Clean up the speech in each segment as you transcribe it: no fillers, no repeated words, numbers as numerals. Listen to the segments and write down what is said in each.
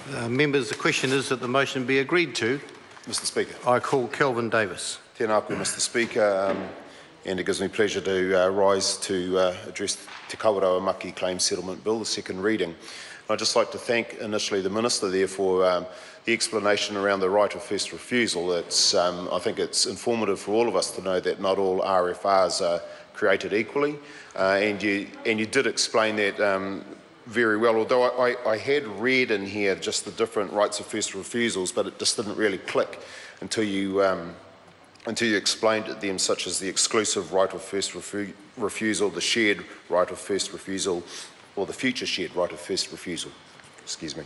Members, the question is that the motion be agreed to. Mr Speaker. I call Kelvin Davis. Tēnā koe, Mr Speaker, and it gives me pleasure to rise to address Te Kawerau Maki Claim Settlement Bill, the second reading. I'd just like to thank initially the Minister there for the explanation around the right of first refusal. I think it's informative for all of us to know that not all RFRs are created equally, and you did explain that very well, although I had read in here just the different rights of first refusals, but it just didn't really click until you explained it them, such as the exclusive right of first refusal, the shared right of first refusal, or the future shared right of first refusal. Excuse me.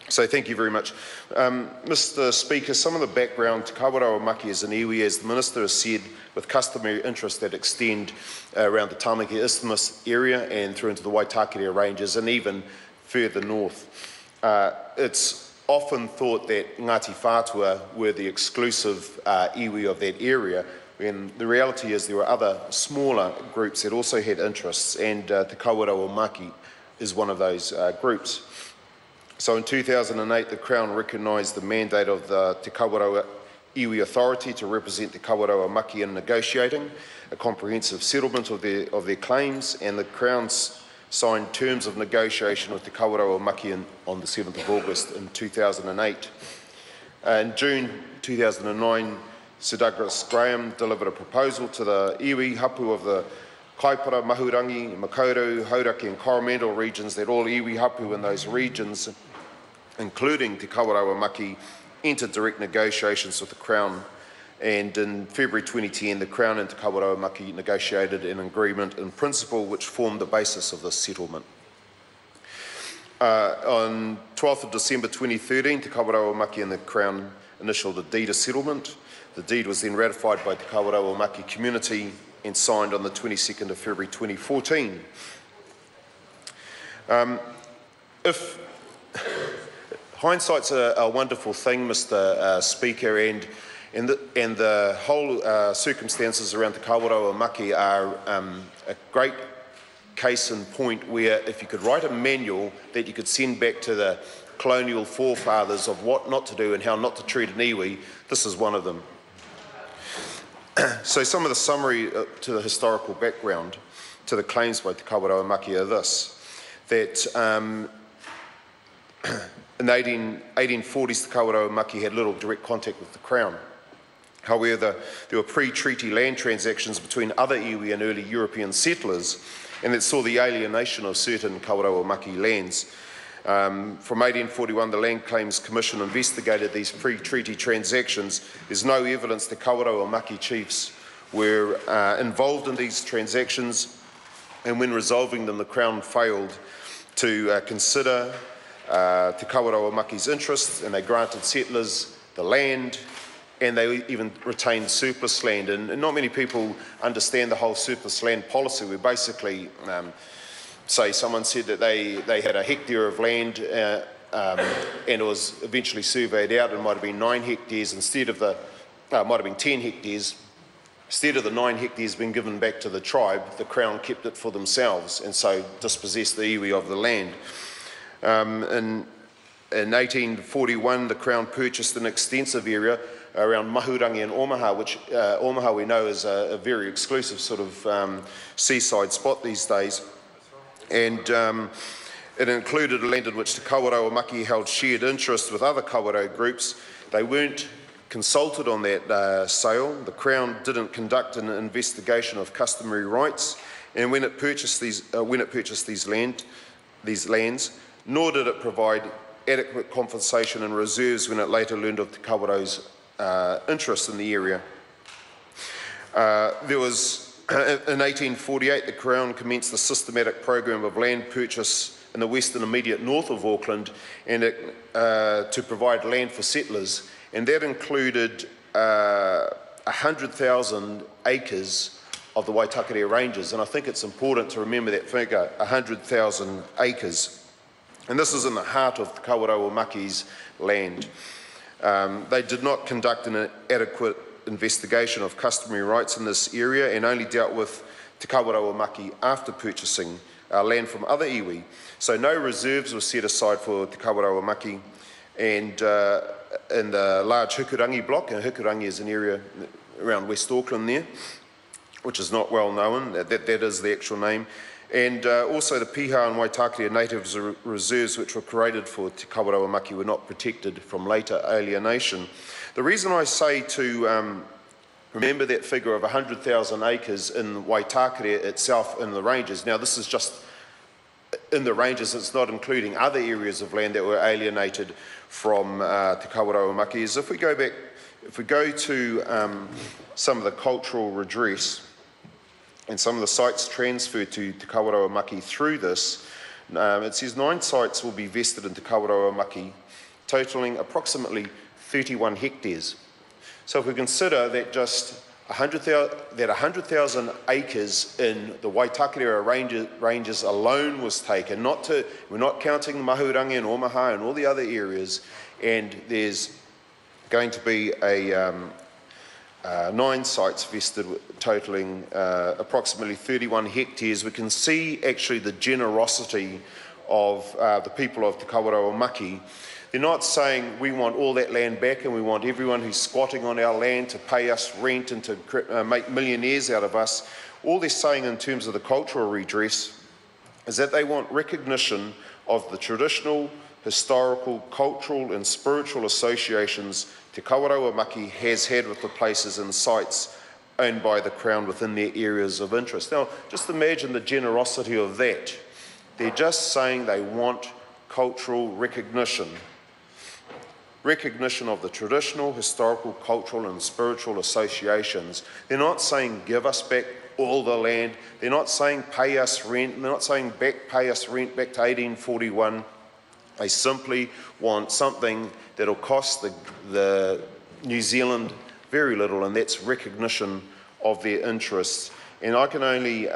So thank you very much. Mr Speaker, some of the background to Kawerau Maki is an iwi, as the Minister has said, with customary interests that extend around the Tāmaki Isthmus area and through into the Waitakere Ranges and even further north. It's often thought that Ngāti Whātua were the exclusive iwi of that area, when the reality is there were other smaller groups that also had interests, and Te Kawerau Maki is one of those groups. So in 2008, the Crown recognised the mandate of the Te Kawerau Iwi Authority to represent Te Kawerau Maki in negotiating a comprehensive settlement of their claims, and the Crown signed terms of negotiation with Te Kawerau Maki on the 7th of August in 2008. In June 2009, Sir Douglas Graham delivered a proposal to the iwi hapu of the Kaipara, Mahurangi, Makaurau, Hauraki and Coromandel regions that all iwi hapu in those regions, including Te Kawerau Maki, entered direct negotiations with the Crown, and in February 2010 the Crown and Te Kawerau Maki negotiated an agreement in principle which formed the basis of this settlement. On 12th of December 2013, Te Kawerau Maki and the Crown initialed a deed of settlement. The deed was then ratified by Te Kawerau Maki community and signed on the 22nd of February 2014. Hindsight's a wonderful thing, Mr Speaker, and the whole circumstances around Te Kawerau Maki are a great case in point where if you could write a manual that you could send back to the colonial forefathers of what not to do and how not to treat an iwi, this is one of them. So some of the summary to the historical background to the claims by Te Kawerau Maki are this, that in the 1840s, Te Kawerau Maki had little direct contact with the Crown. However, there were pre-treaty land transactions between other iwi and early European settlers, and that saw the alienation of certain Kawerau Maki lands. From 1841, the Land Claims Commission investigated these pre-treaty transactions. There's no evidence the Kawerau Maki chiefs were involved in these transactions, and when resolving them, the Crown failed to consider Te Kawerau Maki's interests, and they granted settlers the land, and they even retained surplus land. And not many people understand the whole surplus land policy, where basically, say someone said that they had a hectare of land and it was eventually surveyed out, and it might have been 9 hectares instead of the, might have been 10 hectares. Instead of the 9 hectares being given back to the tribe, the Crown kept it for themselves and so dispossessed the iwi of the land. In 1841, the Crown purchased an extensive area around Mahurangi and Omaha, which Omaha we know is a very exclusive sort of seaside spot these days. And it included a land in which Te Kawerau Maki held shared interest with other Kawerau groups. They weren't consulted on that sale. The Crown didn't conduct an investigation of customary rights, and when it purchased these lands, nor did it provide adequate compensation and reserves when it later learned of Te Kawerau's interest in the area. In 1848, the Crown commenced a systematic program of land purchase in the western immediate north of Auckland, and to provide land for settlers, and that included 100,000 acres of the Waitakere Ranges, and I think it's important to remember that figure, 100,000 acres. And this is in the heart of Te Kawerau Maki's land. They did not conduct an adequate investigation of customary rights in this area, and only dealt with Te Kawerau Maki after purchasing land from other iwi. So no reserves were set aside for Te Kawerau Maki, and in the large Hukurangi block, and Hukurangi is an area around West Auckland there, which is not well known, that is the actual name, and also the Piha and Waitakere Natives Reserves, which were created for Te Kawerau Maki, were not protected from later alienation. The reason I say to remember that figure of 100,000 acres in Waitakere itself in the ranges. Now this is just in the ranges, it's not including other areas of land that were alienated from Te Kawerau Maki. Is if we go to some of the cultural redress and some of the sites transferred to Te Kawerau Maki through this, it says 9 sites will be vested in Te Kawerau Maki, totalling approximately 31 hectares. So if we consider that just 100,000 acres in the Waitakere ranges alone was taken, we're not counting the Mahurangi and Omaha and all the other areas, and there's going to be 9 sites vested totaling approximately 31 hectares. We can see actually the generosity of the people of Te Kawerau Maki. They're not saying we want all that land back and we want everyone who's squatting on our land to pay us rent and to make millionaires out of us. All they're saying in terms of the cultural redress is that they want recognition of the traditional, historical, cultural and spiritual associations Te Kawerau Maki has had with the places and sites owned by the Crown within their areas of interest. Now, just imagine the generosity of that. They're just saying they want cultural recognition of the traditional, historical, cultural and spiritual associations. They're not saying give us back all the land. They're not saying pay us rent. They're not saying pay us rent back to 1841. They simply want something that'll cost the New Zealand very little, and that's recognition of their interests. And I can only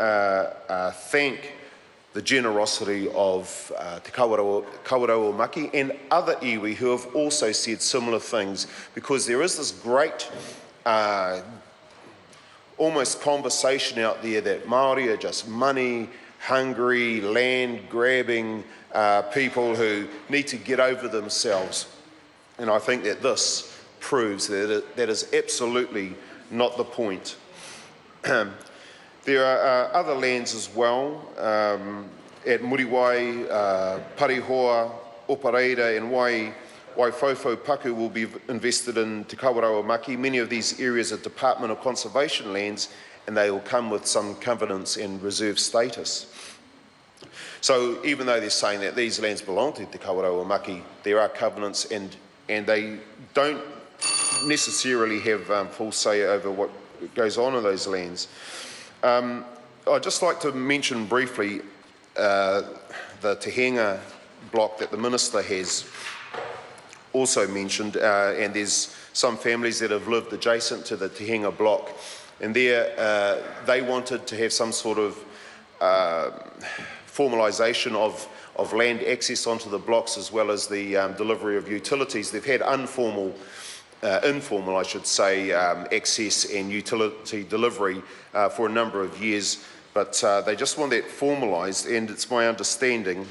thank the generosity of Te Kawerau Maki and other iwi who have also said similar things, because there is this great almost conversation out there that Māori are just money hungry, land grabbing people who need to get over themselves. And I think that this proves that that is absolutely not the point. There are other lands as well, at Muriwai, Parihoa, Opareira and Waifofo Paku will be invested in Te Kawerau Maki. Many of these areas are Department of Conservation lands, and they will come with some covenants and reserve status. So even though they're saying that these lands belong to Te Kawerau Maki, there are covenants and they don't necessarily have full say over what goes on in those lands. I'd just like to mention briefly the Te Henga block that the Minister has also mentioned, and there's some families that have lived adjacent to the Te Henga block, and there they wanted to have some sort of formalisation of land access onto the blocks, as well as the delivery of utilities. They've had informal, I should say, access and utility delivery for a number of years, but they just want that formalised, and it's my understanding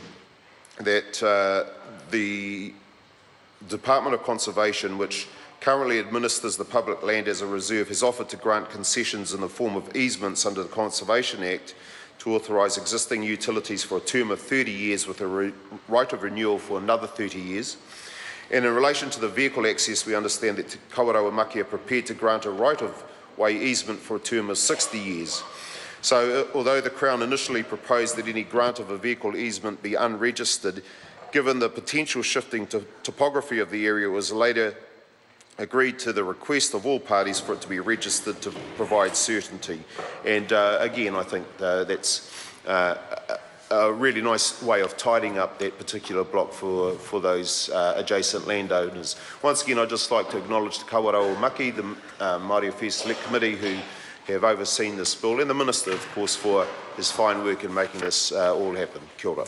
that the Department of Conservation, which currently administers the public land as a reserve, has offered to grant concessions in the form of easements under the Conservation Act to authorise existing utilities for a term of 30 years with a right of renewal for another 30 years. And in relation to the vehicle access, we understand that Te Kawerau Maki are prepared to grant a right-of-way easement for a term of 60 years. So although the Crown initially proposed that any grant of a vehicle easement be unregistered, given the potential shifting topography of the area, it was later agreed to the request of all parties for it to be registered to provide certainty. And again, I think that's a really nice way of tidying up that particular block for those adjacent landowners. Once again, I'd just like to acknowledge Te Kawerau Maki, the Māori Affairs Select Committee, who have overseen this bill, and the Minister, of course, for his fine work in making this all happen. Kia ora.